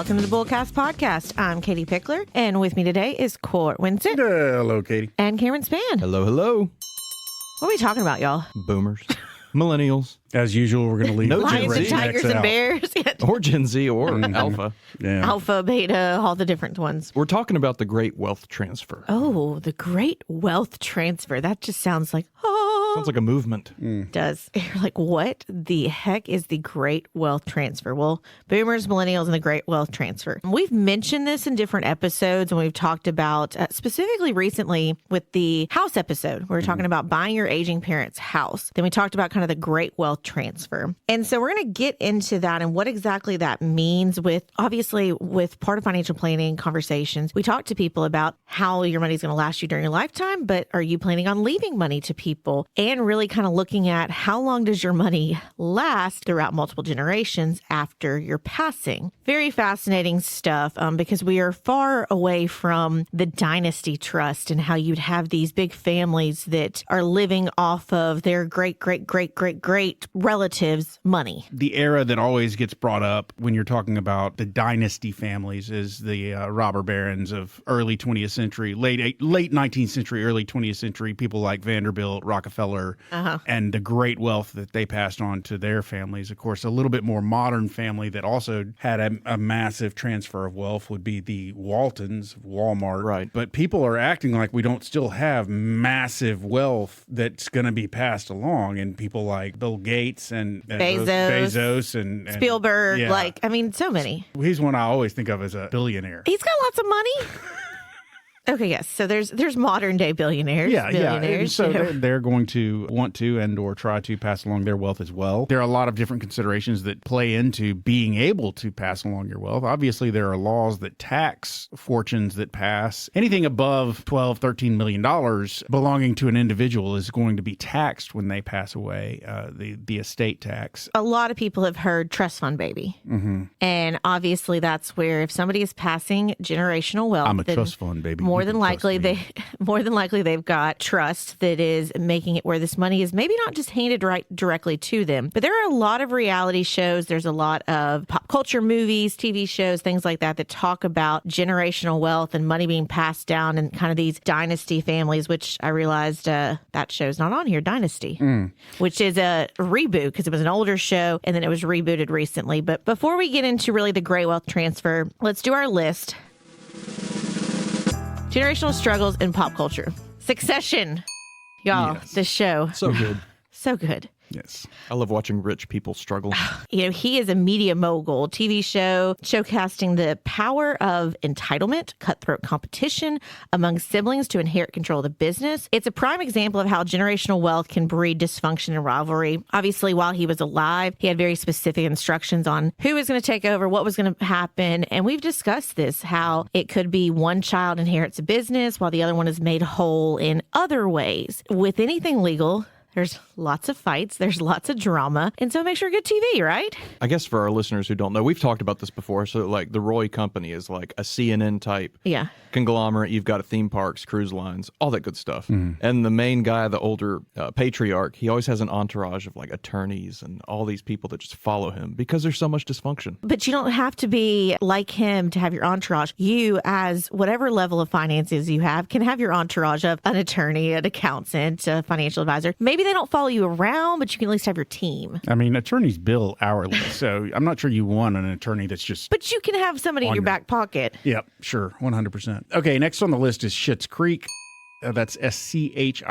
welcome to the BullCast podcast. I'm Katie Pickler, and with me today is Court Winsett. Hello, Katie. And Cameron Spann. Hello, hello. What are we talking about, y'all? Boomers. Millennials. As usual, we're going to leave No Lions and Z. tigers and bears. Or Gen Z or Alpha. Yeah. Alpha, beta, all the different ones. We're talking about the great wealth transfer. Oh, the great wealth transfer. That just sounds like, oh. Sounds like a movement. It does. You're like, what the heck is the great wealth transfer? Well, boomers, millennials, and the great wealth transfer. We've mentioned this in different episodes, and we've talked about, specifically recently with the house episode, we were talking about buying your aging parents' house. Then we talked about kind of the great wealth transfer. And so we're going to get into that and what exactly that means with, obviously, with part of financial planning conversations. We talk to people about how your money is going to last you during your lifetime, but are you planning on leaving money to people? And really kind of looking at how long does your money last throughout multiple generations after your passing. Very fascinating stuff because we are far away from the dynasty trust and how you'd have these big families that are living off of their great relatives' money. The era that always gets brought up when you're talking about the dynasty families is the robber barons of early 20th century, late 19th century, early 20th century, people like Vanderbilt, Rockefeller, and the great wealth that they passed on to their families. Of course, a little bit more modern family that also had a massive transfer of wealth would be the Waltons, Walmart. Right. But people are acting like we don't still have massive wealth that's going to be passed along. And people like Bill Gates and Bezos and Spielberg, yeah. So many. He's one I always think of as a billionaire. He's got lots of money. Okay, yes. So there's modern day billionaires. Yeah. And so you know. they're going to want to and or try to pass along their wealth as well. There are a lot of different considerations that play into being able to pass along your wealth. Obviously, there are laws that tax fortunes that pass. Anything above $12, $13 million belonging to an individual is going to be taxed when they pass away, the estate tax. A lot of people have heard trust fund baby. Mm-hmm. And obviously that's where if somebody is passing generational wealth. I'm a trust fund baby. More than likely they've got trust that is making it where this money is maybe not just handed directly to them. But there are a lot of reality shows. There's a lot of pop culture movies, TV shows, things like that talk about generational wealth and money being passed down and kind of these dynasty families, which I realized that show's not on here, Dynasty, which is a reboot because it was an older show and then it was rebooted recently. But before we get into really the great wealth transfer, let's do our list. Generational struggles in pop culture. Succession. Y'all, Yes. this show. So good. So good. Yes. I love watching rich people struggle. He is a media mogul, TV show showcasing the power of entitlement, cutthroat competition among siblings to inherit control of the business. It's a prime example of how generational wealth can breed dysfunction and rivalry. Obviously, while he was alive, he had very specific instructions on who was going to take over, what was going to happen. And we've discussed this, how it could be one child inherits a business while the other one is made whole in other ways. With anything legal, there's lots of fights. There's lots of drama. And so make sure good TV, right? I guess for our listeners who don't know, we've talked about this before. So like the Roy Company is like a CNN type conglomerate. You've got theme parks, cruise lines, all that good stuff. And the main guy, the older patriarch, he always has an entourage of like attorneys and all these people that just follow him because there's so much dysfunction. But you don't have to be like him to have your entourage. You, as whatever level of finances you have, can have your entourage of an attorney, an accountant, a financial advisor. Maybe they don't follow you around, but you can at least have your team. I mean, attorneys bill hourly, so I'm not sure you want an attorney that's just... But you can have somebody in your back pocket. Yep, sure, 100%. Okay, next on the list is Schitt's Creek. That's SCHITT'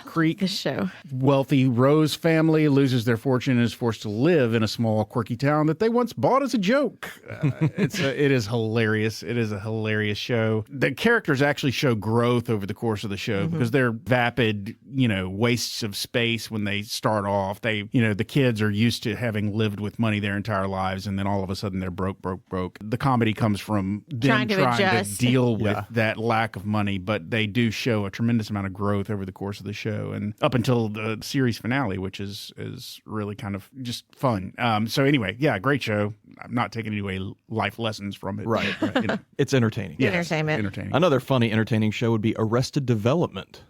Creek. This show. Wealthy Rose family loses their fortune and is forced to live in a small, quirky town that they once bought as a joke. It is hilarious. It is a hilarious show. The characters actually show growth over the course of the show because they're vapid, wastes of space when they start off. The kids are used to having lived with money their entire lives, and then all of a sudden they're broke. The comedy comes from them trying to deal with that lack of money. But they do show a tremendous amount of growth over the course of the show and up until the series finale, which is really kind of just fun. So anyway, great show. I'm not taking any life lessons from it. Right. It's entertaining. Entertainment. Entertaining. Another funny, entertaining show would be Arrested Development.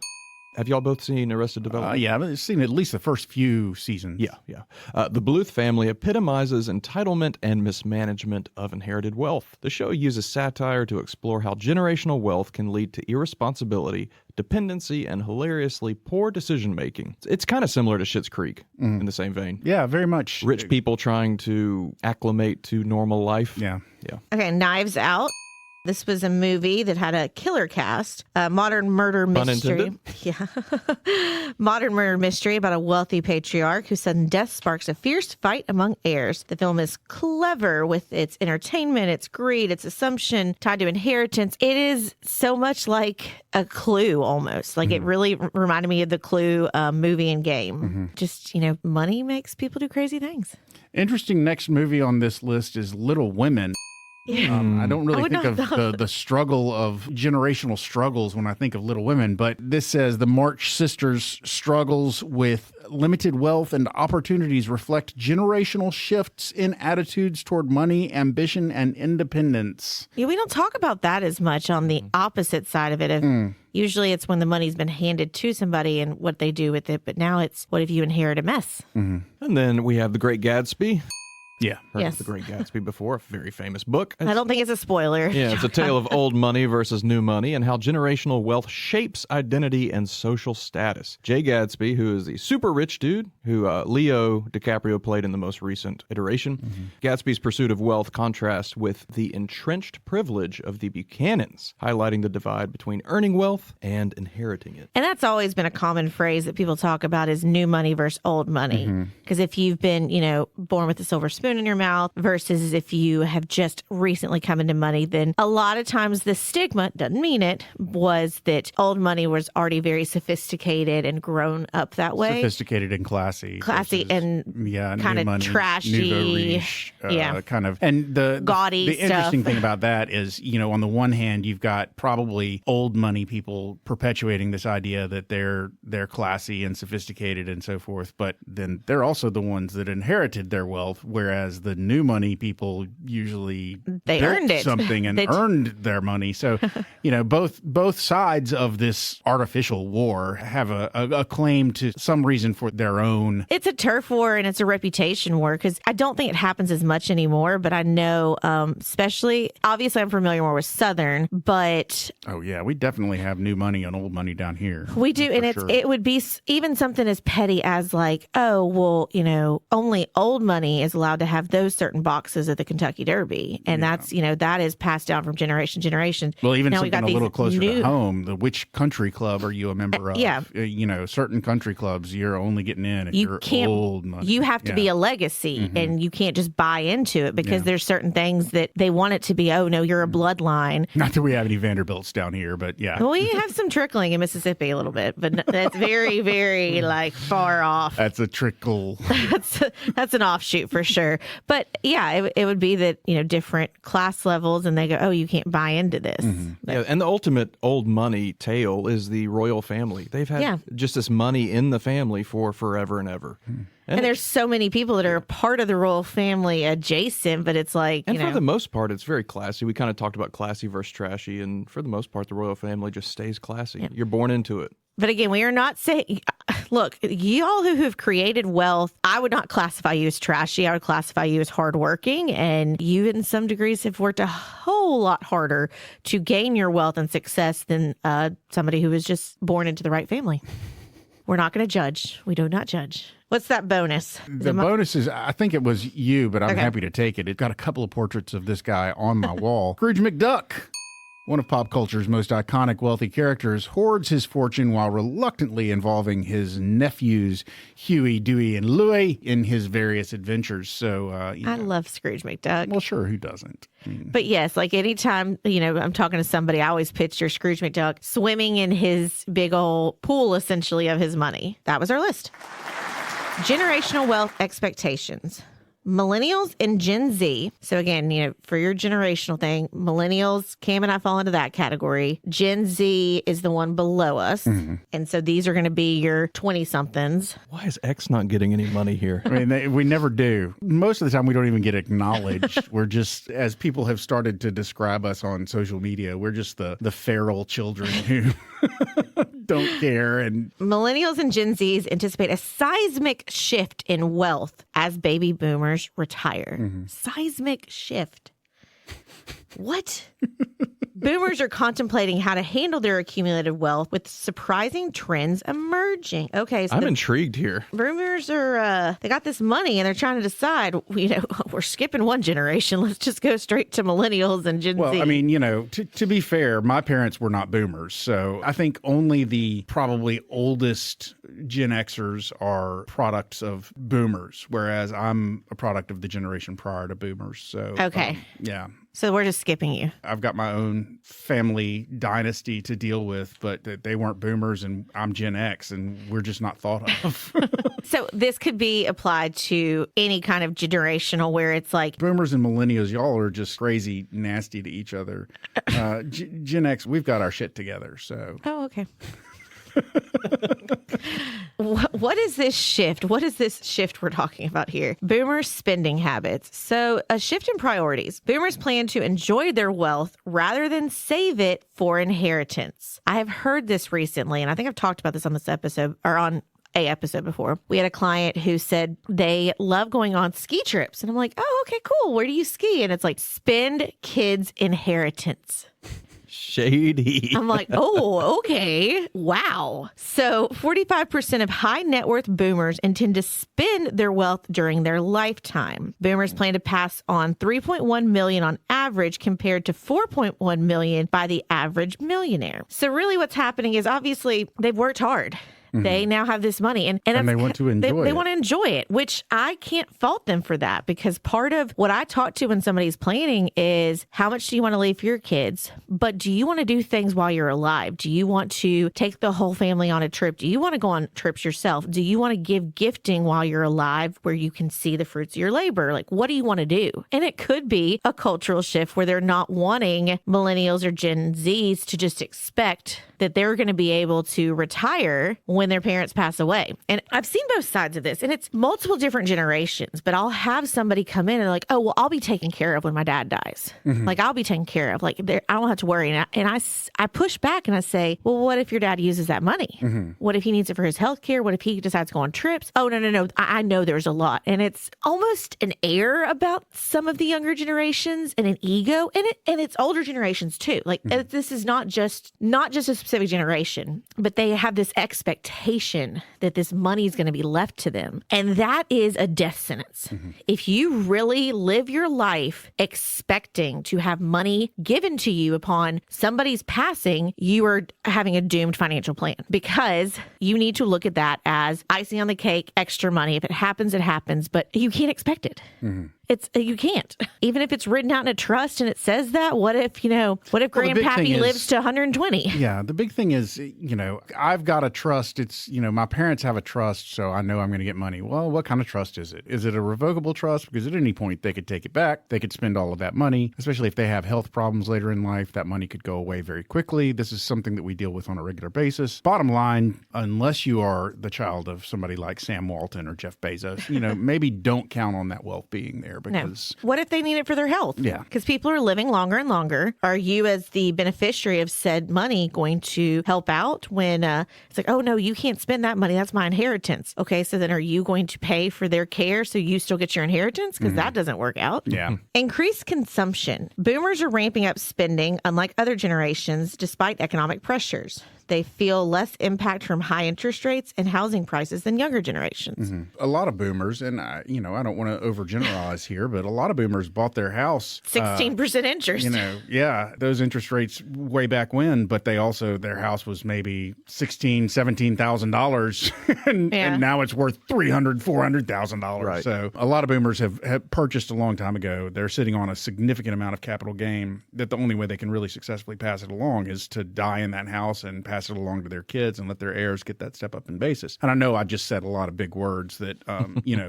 Have y'all both seen Arrested Development? Yeah, I've seen at least the first few seasons. Yeah. The Bluth family epitomizes entitlement and mismanagement of inherited wealth. The show uses satire to explore how generational wealth can lead to irresponsibility, dependency, and hilariously poor decision-making. It's kind of similar to Schitt's Creek in the same vein. Yeah, very much. Rich people trying to acclimate to normal life. Yeah. Okay, Knives Out. This was a movie that had a killer cast, a modern murder mystery. Yeah. Modern murder mystery about a wealthy patriarch whose sudden death sparks a fierce fight among heirs. The film is clever with its entertainment, its greed, its assumption tied to inheritance. It is so much like a Clue almost. Like it really reminded me of the Clue movie and game. Just, money makes people do crazy things. Interesting next movie on this list is Little Women. I don't really think of the struggle of generational struggles when I think of Little Women, but this says the March sisters' struggles with limited wealth and opportunities reflect generational shifts in attitudes toward money, ambition, and independence. Yeah, we don't talk about that as much on the opposite side of it. Usually it's when the money's been handed to somebody and what they do with it, but now it's what if you inherit a mess? And then we have The Great Gatsby. Yeah. Heard of The Great Gatsby before, a very famous book. I don't think it's a spoiler. Yeah, it's a tale of old money versus new money and how generational wealth shapes identity and social status. Jay Gatsby, who is the super rich dude who Leo DiCaprio played in the most recent iteration. Gatsby's pursuit of wealth contrasts with the entrenched privilege of the Buchanans, highlighting the divide between earning wealth and inheriting it. And that's always been a common phrase that people talk about is new money versus old money. Because if you've been, born with a silver spoon in your mouth versus if you have just recently come into money, then a lot of times the stigma, doesn't mean it, was that old money was already very sophisticated and grown up that way. Sophisticated and classy. Classy and kind of trashy. Kind of. And the gaudy the stuff. interesting thing about that is, on the one hand, you've got probably old money people perpetuating this idea that they're classy and sophisticated and so forth, but then they're also the ones that inherited their wealth, whereas the new money people usually they earned it. something and earned their money. So, both sides of this artificial war have a claim to some reason for their own. It's a turf war and it's a reputation war because I don't think it happens as much anymore, but I know, especially, obviously I'm familiar more with Southern, but... Oh, yeah, we definitely have new money and old money down here. We do, and it would be even something as petty as like, oh, well, only old money is allowed to have those certain boxes at the Kentucky Derby. And that's, that is passed down from generation to generation. Well, even something a little closer to home, which country club are you a member of? Yeah. Certain country clubs, you're only getting in if you're old money. You have to be a legacy and you can't just buy into it because there's certain things that they want it to be, oh, no, you're a bloodline. Not that we have any Vanderbilts down here, but yeah. Well, we have some trickling in Mississippi a little bit, but that's very, very far off. That's a trickle. That's an offshoot for sure. But yeah, it would be that, different class levels and they go, oh, you can't buy into this. Yeah, and the ultimate old money tale is the royal family. They've had just this money in the family for forever and ever. And there's so many people that are a part of the royal family adjacent, but it's like, and for the most part, it's very classy. We kind of talked about classy versus trashy, and for the most part, the royal family just stays classy. Yeah. You're born into it. But again, we are not saying, look, y'all who have created wealth, I would not classify you as trashy. I would classify you as hardworking. And you, in some degrees, have worked a whole lot harder to gain your wealth and success than somebody who was just born into the right family. We're not going to judge. We do not judge. What's that bonus? The bonus is, I think it was you, but I'm happy to take it. It's got a couple of portraits of this guy on my wall. Scrooge McDuck. One of pop culture's most iconic wealthy characters hoards his fortune while reluctantly involving his nephews, Huey, Dewey, and Louie, in his various adventures. So, I love Scrooge McDuck. Well, sure, who doesn't? But yes, anytime, I'm talking to somebody, I always picture Scrooge McDuck swimming in his big old pool, essentially, of his money. That was our list. Generational wealth expectations. Millennials and Gen Z. So again, for your generational thing, millennials, Cam and I fall into that category. Gen Z is the one below us. And so these are going to be your 20-somethings. Why is X not getting any money here? I mean, we never do. Most of the time, we don't even get acknowledged. We're just, as people have started to describe us on social media, we're just the feral children who don't care. And millennials and Gen Zs anticipate a seismic shift in wealth as baby boomers retire. Seismic shift. What? Boomers are contemplating how to handle their accumulated wealth with surprising trends emerging. Okay, so I'm intrigued here. Boomers are, they got this money and they're trying to decide, we're skipping one generation. Let's just go straight to millennials and Gen Z. Well, I mean, to be fair, my parents were not boomers. So I think only the probably oldest Gen Xers are products of boomers, whereas I'm a product of the generation prior to boomers. So, okay. Yeah. So we're just skipping you. I've got my own family dynasty to deal with, but they weren't boomers and I'm Gen X and we're just not thought of. So this could be applied to any kind of generational where it's like boomers and millennials, y'all are just crazy nasty to each other. Gen X, we've got our shit together. So. Oh, okay. What is this shift? What is this shift we're talking about here? Boomers' spending habits. So a shift in priorities. Boomers plan to enjoy their wealth rather than save it for inheritance. I have heard this recently, and I think I've talked about this on this episode or on a episode before. We had a client who said they love going on ski trips. And I'm like, oh, okay, cool. Where do you ski? And it's like, spend kids' inheritance. Shady. I'm like, oh, okay. Wow. So 45% of high net worth boomers intend to spend their wealth during their lifetime. Boomers plan to pass on $3.1 million on average compared to $4.1 million by the average millionaire. So really what's happening is obviously they've worked hard. They now have this money and they want to enjoy it. They want to enjoy it, which I can't fault them for that because part of what I talk to when somebody's planning is how much do you want to leave for your kids? But do you want to do things while you're alive? Do you want to take the whole family on a trip? Do you want to go on trips yourself? Do you want to give gifting while you're alive where you can see the fruits of your labor? Like, what do you want to do? And it could be a cultural shift where they're not wanting millennials or Gen Zs to just expect that they're going to be able to retire when their parents pass away. And I've seen both sides of this, and it's multiple different generations, but I'll have somebody come in and like, oh, well, I'll be taken care of when my dad dies. Like, I'll be taken care of. Like, I don't have to worry. And I push back and I say, well, what if your dad uses that money? What if he needs it for his health care? What if he decides to go on trips? Oh, no. I know there's a lot. And it's almost an air about some of the younger generations and an ego, and it's older generations too. Like, this is not just a specific generation, but they have this expectation that this money is going to be left to them. And that is a death sentence. If you really live your life expecting to have money given to you upon somebody's passing, you are having a doomed financial plan because you need to look at that as icing on the cake, extra money. If it happens, it happens, but you can't expect it. You can't. Even if it's written out in a trust and it says that, what if Grandpappy lives to 120? Yeah, the big thing is, I've got a trust. It's, my parents have a trust, so I know I'm going to get money. Well, what kind of trust is it? Is it a revocable trust? Because at any point they could take it back. They could spend all of that money, especially if they have health problems later in life. That money could go away very quickly. This is something that we deal with on a regular basis. Bottom line, unless you are the child of somebody like Sam Walton or Jeff Bezos, maybe don't count on that wealth being there. Because what if they need it for their health? Yeah. Because people are living longer and longer. Are you, as the beneficiary of said money, going to help out when it's like, oh, no, you can't spend that money. That's my inheritance. Okay, so then are you going to pay for their care so you still get your inheritance? Because that doesn't work out. Yeah. Increased consumption. Boomers are ramping up spending, unlike other generations, despite economic pressures. They feel less impact from high interest rates and housing prices than younger generations. A lot of boomers, and I don't want to overgeneralize here, but a lot of boomers bought their house 16% interest. Those interest rates way back when, but their house was maybe $17,000, and now it's worth $300,000-$400,000. Right. So a lot of boomers have purchased a long time ago. They're sitting on a significant amount of capital gain that the only way they can really successfully pass it along is to die in that house and pass it along to their kids and let their heirs get that step up in basis. And I know I just said a lot of big words that,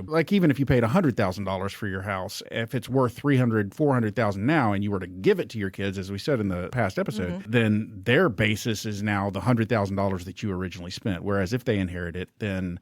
like even if you paid $100,000 for your house, if it's worth $300,000-$400,000 now and you were to give it to your kids, as we said in the past episode, then their basis is now the $100,000 that you originally spent. Whereas if they inherit it, then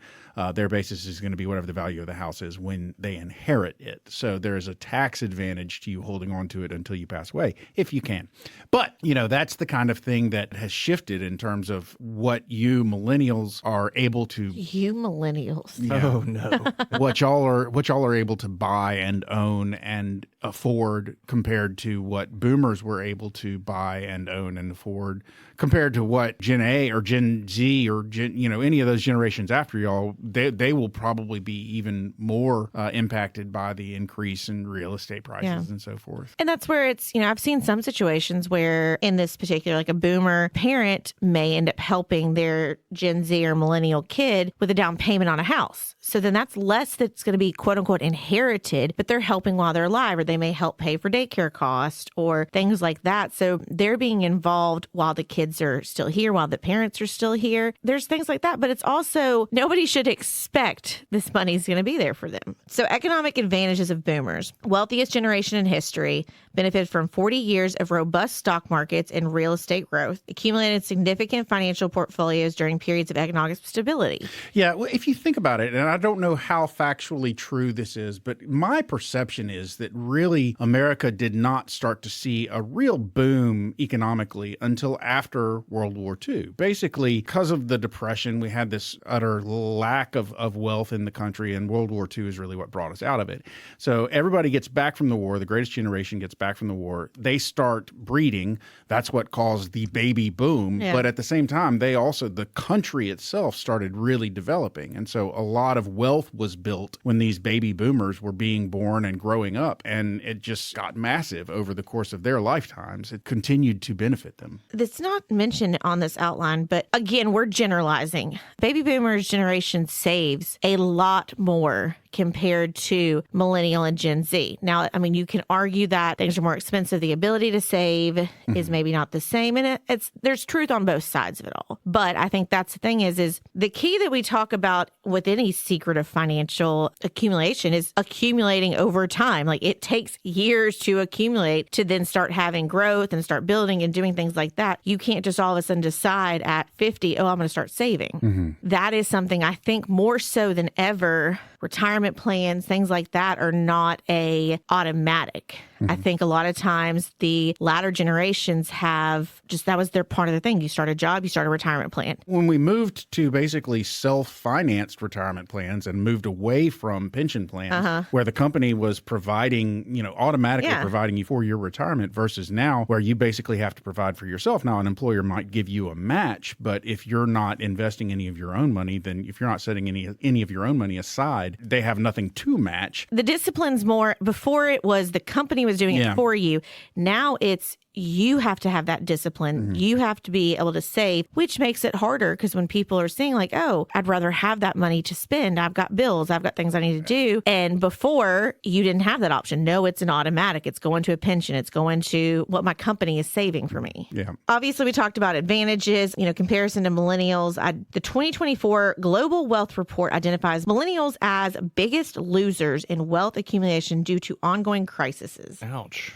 their basis is going to be whatever the value of the house is when they inherit it. So there's a tax advantage to you holding on to it until you pass away, if you can. But, that's the kind of thing that has shifted in terms terms of what you millennials are able to. You millennials. Yeah, Oh no. what y'all are able to buy and own and afford compared to what boomers were able to buy and own and afford compared to what Gen A or Gen Z or any of those generations after y'all, they will probably be even more impacted by the increase in real estate prices and so forth. And that's where it's, I've seen some situations where in this particular, like a boomer parent may end up helping their Gen Z or millennial kid with a down payment on a house. So then that's less that's going to be quote unquote inherited, but they're helping while they're alive, or they may help pay for daycare costs or things like that. So they're being involved while the kids are still here, while the parents are still here. There's things like that, but it's also nobody should expect this money is going to be there for them. So economic advantages of boomers. Wealthiest generation in history, benefited from 40 years of robust stock markets and real estate growth, accumulated significant financial portfolios during periods of economic stability. Yeah, well, if you think about it, and I don't know how factually true this is, but my perception is that really America did not start to see a real boom economically until after World War II. Basically, because of the Depression, we had this utter lack of wealth in the country, and World War II is really what brought us out of it. So everybody gets back from the war. The greatest generation gets back from the war. They start breeding. That's what caused the baby boom. Yeah. But at the same time, the country itself started really developing. And so a lot of wealth was built when these baby boomers were being born and growing up. And it just got massive over the course of their lifetimes. It continued to benefit them. It's not mentioned on this outline, but again, we're generalizing. Baby boomers generation saves a lot more compared to millennial and Gen Z. Now, I mean, you can argue that things are more expensive. The ability to save is maybe not the same. And there's truth on both sides of it all. But I think that's the thing is the key that we talk about with any secret of financial accumulation is accumulating over time. Like it takes years to accumulate to then start having growth and start building and doing things like that. You can't just all of a sudden decide at 50, I'm going to start saving. That is something I think more so than ever, retirement plans, things like that are not a automatic. I think a lot of times the latter generations have that was their part of the thing. You start a job, you start a retirement plan. When we moved to basically self-financed retirement plans and moved away from pension plans where the company was providing, automatically providing you for your retirement versus now where you basically have to provide for yourself. Now, an employer might give you a match, but if you're not investing any of your own money, then if you're not setting any of your own money aside, they have nothing to match. The discipline's more, before it was the company was doing it for you. Now it's you have to have that discipline. You have to be able to save, which makes it harder because when people are saying like, oh, I'd rather have that money to spend. I've got bills. I've got things I need to do. And before you didn't have that option. No, it's an automatic. It's going to a pension. It's going to what my company is saving for me. Yeah. Obviously, we talked about advantages, comparison to millennials. The 2024 Global Wealth Report identifies millennials as biggest losers in wealth accumulation due to ongoing crises. Ouch.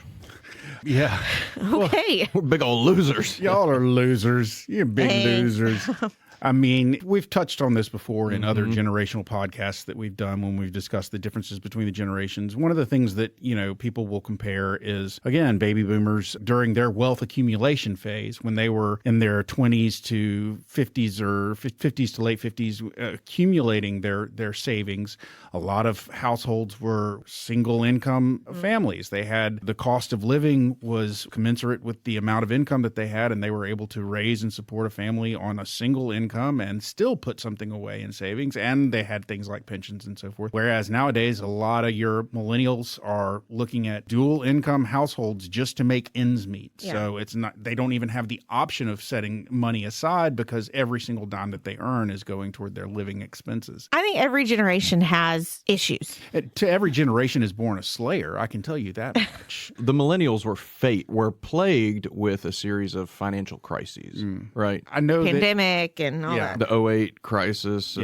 Yeah. Okay. We're big old losers. Y'all are losers. You're big losers. I mean, we've touched on this before in other generational podcasts that we've done when we've discussed the differences between the generations. One of the things that, people will compare is, again, baby boomers during their wealth accumulation phase when they were in their 20s to 50s or 50s to late 50s accumulating their savings. A lot of households were single income families. They had the cost of living was commensurate with the amount of income that they had, and they were able to raise and support a family on a single income and still put something away in savings. And they had things like pensions and so forth. Whereas nowadays, a lot of your millennials are looking at dual income households just to make ends meet. Yeah. So they don't even have the option of setting money aside because every single dime that they earn is going toward their living expenses. I think every generation has issues. To every generation is born a slayer. I can tell you that much. The millennials were plagued with a series of financial crises, right? I know pandemic and all that. The 2008 crisis,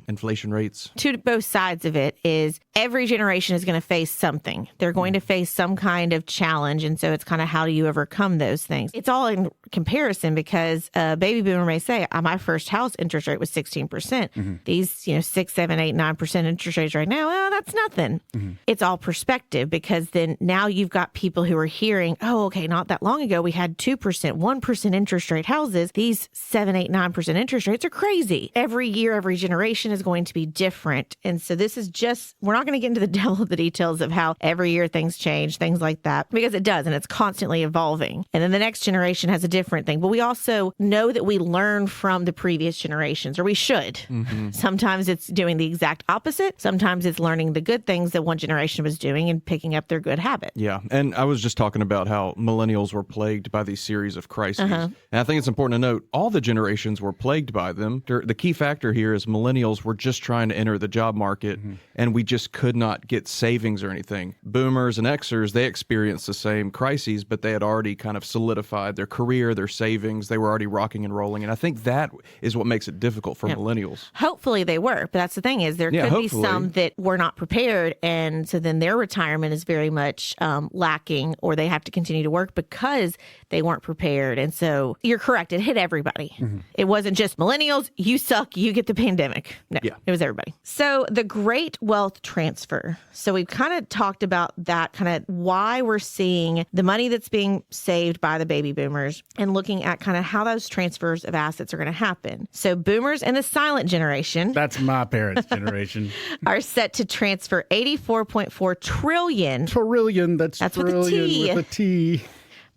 inflation rates. To both sides of it is every generation is going to face something. They're going to face some kind of challenge. And so it's kind of how do you overcome those things? It's all in comparison because a baby boomer may say, my first house interest rate was 16%. These, 6, 7, 8, 9% interest rates right now, well, that's nothing. It's all perspective because then now you've got people who are here hearing, oh, okay, not that long ago, we had 2%, 1% interest rate houses. These 7, 8, 9% interest rates are crazy. Every year, every generation is going to be different. And so this is just, we're not going to get into the devil of the details of how every year things change, things like that, because it does, and it's constantly evolving. And then the next generation has a different thing. But we also know that we learn from the previous generations, or we should. Sometimes it's doing the exact opposite. Sometimes it's learning the good things that one generation was doing and picking up their good habits. Yeah. And I was just talking about how millennials were plagued by these series of crises. And I think it's important to note all the generations were plagued by them. The key factor here is millennials were just trying to enter the job market, and we just could not get savings or anything. Boomers and Xers, they experienced the same crises, but they had already kind of solidified their career, their savings. They were already rocking and rolling. And I think that is what makes it difficult for millennials. Hopefully they were. But that's the thing is there could be some that were not prepared. And so then their retirement is very much lacking, or they have to continue to work because they weren't prepared. And so you're correct. It hit everybody. It wasn't just millennials. You suck. You get the pandemic. No, it was everybody. So the great wealth transfer. So we've kind of talked about that, kind of why we're seeing the money that's being saved by the baby boomers and looking at kind of how those transfers of assets are going to happen. So boomers and the silent generation. That's my parents' generation. Are set to transfer $84.4 trillion. Trillion. That's trillion with a T.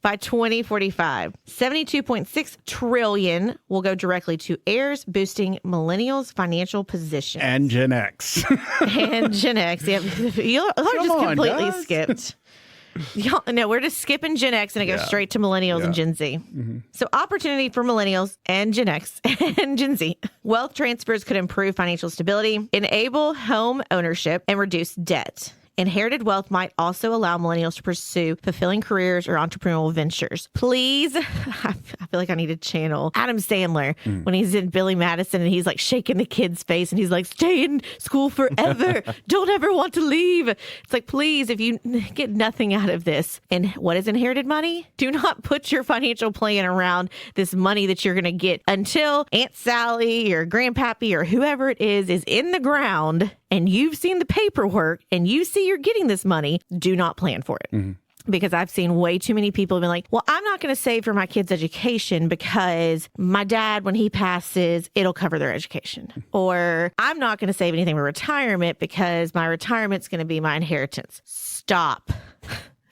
By 2045, $72.6 trillion will go directly to heirs, boosting millennials' financial position. And Gen X. And Gen X. Yeah. Y'all just completely skipped. No, we're just skipping Gen X and it goes straight to millennials and Gen Z. So opportunity for millennials and Gen X and Gen Z. Wealth transfers could improve financial stability, enable home ownership, and reduce debt. Inherited wealth might also allow millennials to pursue fulfilling careers or entrepreneurial ventures. Please, I feel like I need to channel Adam Sandler when he's in Billy Madison and he's like shaking the kid's face and he's like, stay in school forever. Don't ever want to leave. It's like, please, if you get nothing out of this. And what is inherited money? Do not put your financial plan around this money that you're going to get until Aunt Sally or Grandpappy or whoever it is in the ground and you've seen the paperwork and you see you're getting this money. Do not plan for it. Because I've seen way too many people be like, well, I'm not going to save for my kids' education because my dad, when he passes, it'll cover their education. Or I'm not going to save anything for retirement because my retirement's going to be my inheritance. Stop.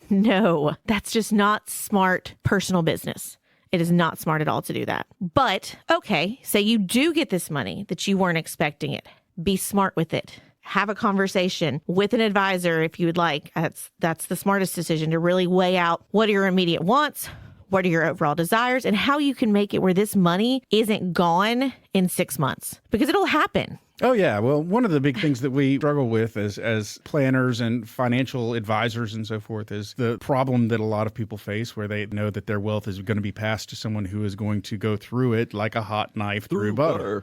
No, that's just not smart personal business. It is not smart at all to do that. But, okay, say you do get this money that you weren't expecting it. Be smart with it. Have a conversation with an advisor if you would like. That's the smartest decision, to really weigh out what are your immediate wants, what are your overall desires, and how you can make it where this money isn't gone in 6 months, because it'll happen. Oh, yeah. Well, one of the big things that we struggle with as planners and financial advisors and so forth is the problem that a lot of people face where they know that their wealth is going to be passed to someone who is going to go through it like a hot knife through butter.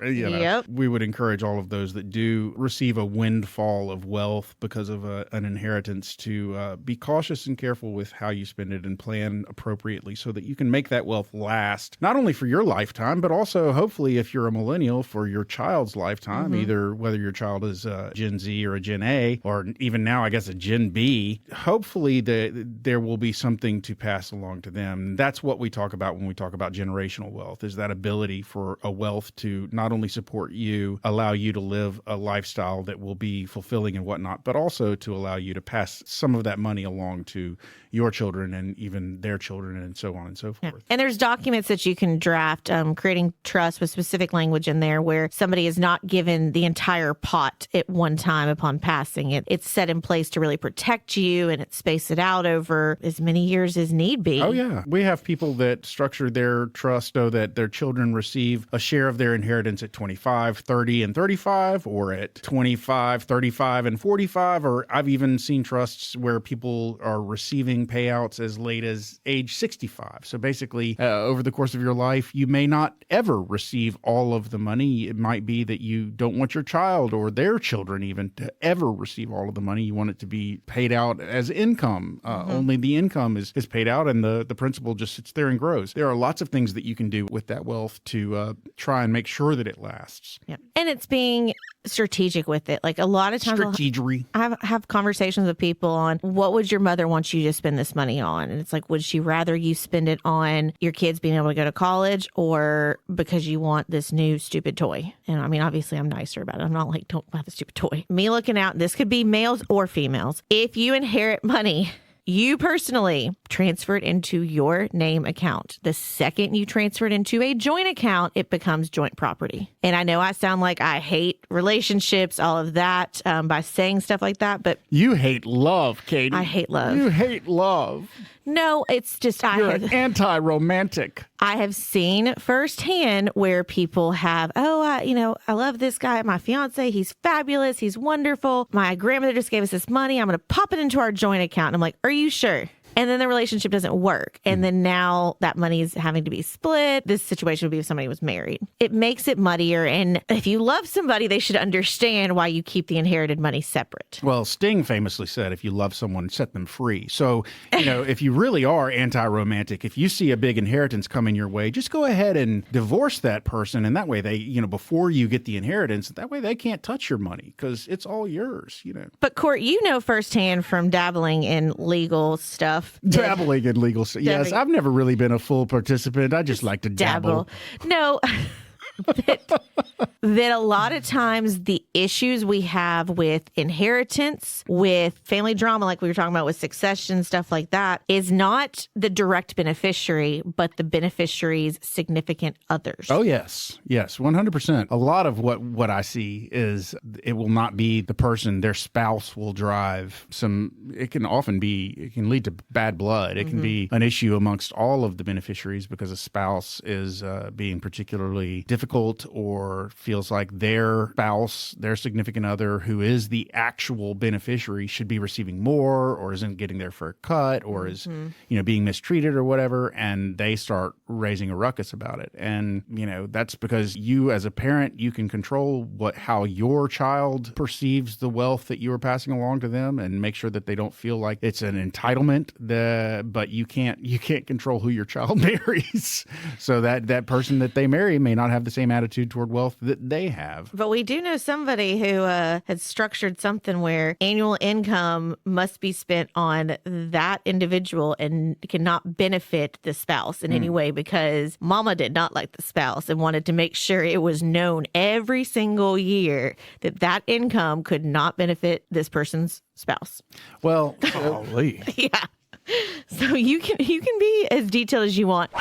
We would encourage all of those that do receive a windfall of wealth because of an inheritance to be cautious and careful with how you spend it and plan appropriately so that you can make that wealth last, not only for your lifetime, but also hopefully if you're a millennial, for your child's lifetime, either whether your child is a Gen Z or a Gen A, or even now, I guess, a Gen B. Hopefully there will be something to pass along to them. That's what we talk about when we talk about generational wealth, is that ability for a wealth to not only support you, allow you to live a lifestyle that will be fulfilling and whatnot, but also to allow you to pass some of that money along to your children and even their children and so on and so forth. Yeah. And there's documents that you can draft, creating trust with specific language in there where somebody is not given the entire pot at one time upon passing it. It's set in place to really protect you, and it's spaced it out over as many years as need be. Oh, yeah. We have people that structure their trust so that their children receive a share of their inheritance at 25, 30, and 35, or at 25, 35, and 45. Or I've even seen trusts where people are receiving payouts as late as age 65. So basically, over the course of your life, you may not ever receive all of the money. It might be that you don't want your child or their children even to ever receive all of the money. You want it to be paid out as income. Only the income is paid out, and the principal just sits there and grows. There are lots of things that you can do with that wealth to try and make sure that it lasts. Yeah. And it's being strategic with it. Like a lot of times I have conversations with people on what would your mother want you to spend this money on? And it's like, would she rather you spend it on your kids being able to go to college or because you want this new stupid toy? And I mean, obviously I'm nicer about it. I'm not like, don't buy the stupid toy. Me looking out, this could be males or females. If you inherit money, you personally transfer it into your name account. The second you transfer it into a joint account, it becomes joint property. And I know I sound like I hate relationships, all of that, by saying stuff like that, but... You hate love, Katie. I hate love. You hate love. No, it's just You're an anti-romantic. I have seen firsthand where people have, I love this guy, my fiance. He's fabulous. He's wonderful. My grandmother just gave us this money. I'm going to pop it into our joint account. And I'm like, are you sure? And then the relationship doesn't work. And then now that money is having to be split. This situation would be if somebody was married. It makes it muddier. And if you love somebody, they should understand why you keep the inherited money separate. Well, Sting famously said, if you love someone, set them free. So, if you really are anti-romantic, if you see a big inheritance coming your way, just go ahead and divorce that person. And that way they, before you get the inheritance, that way they can't touch your money because it's all yours, But Court, firsthand from dabbling in legal stuff. Dabbling in legal stuff. Yes, I've never really been a full participant. I just like to dabble. No. That a lot of times the issues we have with inheritance, with family drama, like we were talking about with succession, stuff like that, is not the direct beneficiary, but the beneficiary's significant others. Oh, yes. Yes, 100%. A lot of what I see is it will not be the person, their spouse will drive it can lead to bad blood. It can be an issue amongst all of the beneficiaries because a spouse is being particularly difficult or feels like their spouse, their significant other, who is the actual beneficiary, should be receiving more or isn't getting their fair cut or is, being mistreated or whatever. And they start raising a ruckus about it. And, that's because you as a parent, you can control how your child perceives the wealth that you are passing along to them and make sure that they don't feel like it's an entitlement, but you can't control who your child marries. So that person that they marry may not have the same attitude toward wealth that they have. But we do know somebody who had structured something where annual income must be spent on that individual and cannot benefit the spouse in any way because mama did not like the spouse and wanted to make sure it was known every single year that income could not benefit this person's spouse. Well, yeah. So you can be as detailed as you want.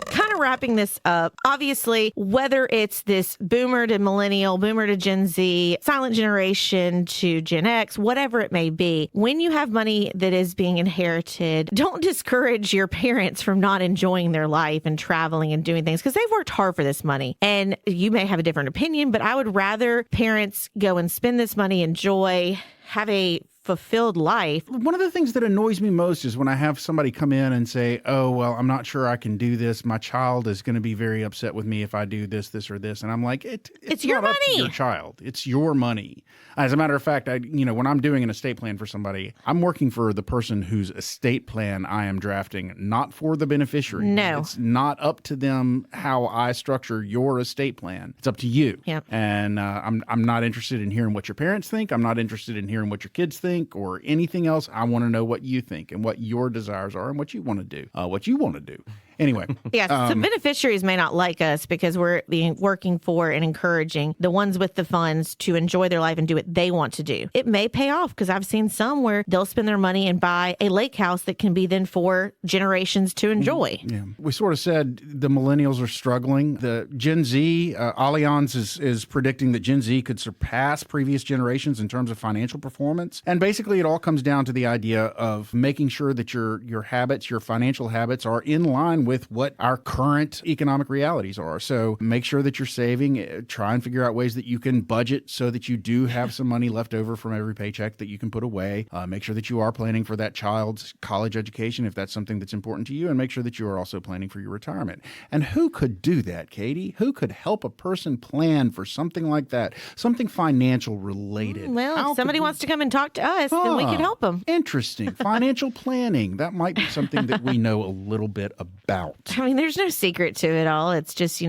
Kind of wrapping this up, obviously, whether it's this boomer to millennial, boomer to Gen Z, silent generation to Gen X, whatever it may be, when you have money that is being inherited, don't discourage your parents from not enjoying their life and traveling and doing things because they've worked hard for this money. And you may have a different opinion, but I would rather parents go and spend this money, enjoy, have a fulfilled life. One of the things that annoys me most is when I have somebody come in and say, oh, well, I'm not sure I can do this. My child is going to be very upset with me if I do this, or this. And I'm like, it's your not money. Up to your child. It's your money. As a matter of fact, when I'm doing an estate plan for somebody, I'm working for the person whose estate plan I am drafting, not for the beneficiary. No. It's not up to them how I structure your estate plan. It's up to you. Yep. And I'm not interested in hearing what your parents think. I'm not interested in hearing what your kids think or anything else. I want to know what you think and what your desires are and what you want to do. Anyway. Yes, so beneficiaries may not like us because we're working for and encouraging the ones with the funds to enjoy their life and do what they want to do. It may pay off because I've seen some where they'll spend their money and buy a lake house that can be then for generations to enjoy. Yeah. We sort of said the millennials are struggling. The Gen Z, Allianz is predicting that Gen Z could surpass previous generations in terms of financial performance. And basically it all comes down to the idea of making sure that your habits, your financial habits are in line with what our current economic realities are. So make sure that you're saving, try and figure out ways that you can budget so that you do have some money left over from every paycheck that you can put away. Make sure that you are planning for that child's college education if that's something that's important to you, and make sure that you are also planning for your retirement. And who could do that, Katie? Who could help a person plan for something like that? Something financial related. Well, if somebody wants to come and talk to us, then we can help them. Interesting. Financial planning. That might be something that we know a little bit about. I mean, there's no secret to it all. It's just,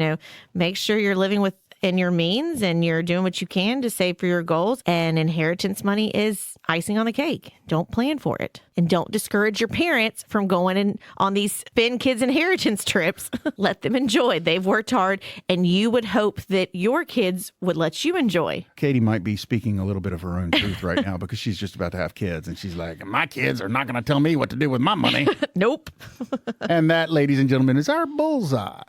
make sure you're living with within your means and you're doing what you can to save for your goals. And inheritance money is icing on the cake. Don't plan for it. And don't discourage your parents from going on these spend kids inheritance trips. Let them enjoy. They've worked hard, and you would hope that your kids would let you enjoy. Katie might be speaking a little bit of her own truth right now because she's just about to have kids, and she's like, my kids are not going to tell me what to do with my money. Nope. And that, ladies and gentlemen, is our bullseye.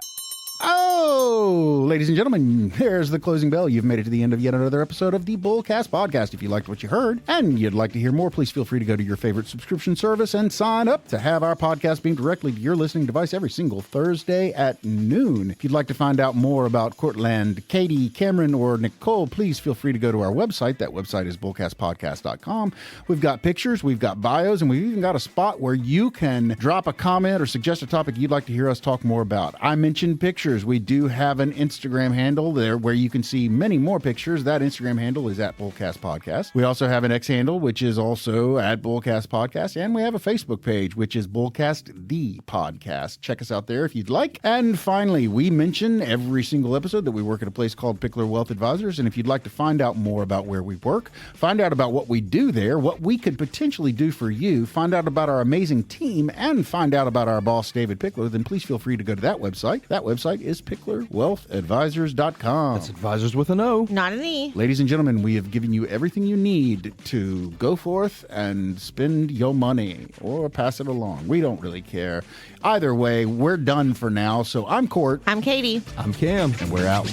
Oh, ladies and gentlemen, there's the closing bell. You've made it to the end of yet another episode of the BullCast podcast. If you liked what you heard and you'd like to hear more, please feel free to go to your favorite subscription service and sign up to have our podcast beamed directly to your listening device every single Thursday at noon. If you'd like to find out more about Cortland, Katie, Cameron, or Nicole, please feel free to go to our website. That website is bullcastpodcast.com. We've got pictures, we've got bios, and we've even got a spot where you can drop a comment or suggest a topic you'd like to hear us talk more about. I mentioned pictures. We do have an Instagram handle there where you can see many more pictures. That Instagram handle is at BullCast Podcast. We also have an X handle, which is also at BullCast Podcast. And we have a Facebook page, which is BullCast the Podcast. Check us out there if you'd like. And finally, we mention every single episode that we work at a place called Pickler Wealth Advisors. And if you'd like to find out more about where we work, find out about what we do there, what we could potentially do for you, find out about our amazing team, and find out about our boss, David Pickler, then please feel free to go to that website. That website is picklerwealthadvisors.com. That's advisors with an O. Not an E. Ladies and gentlemen, we have given you everything you need to go forth and spend your money or pass it along. We don't really care. Either way, we're done for now. So I'm Court. I'm Katie. I'm Cam. And we're out.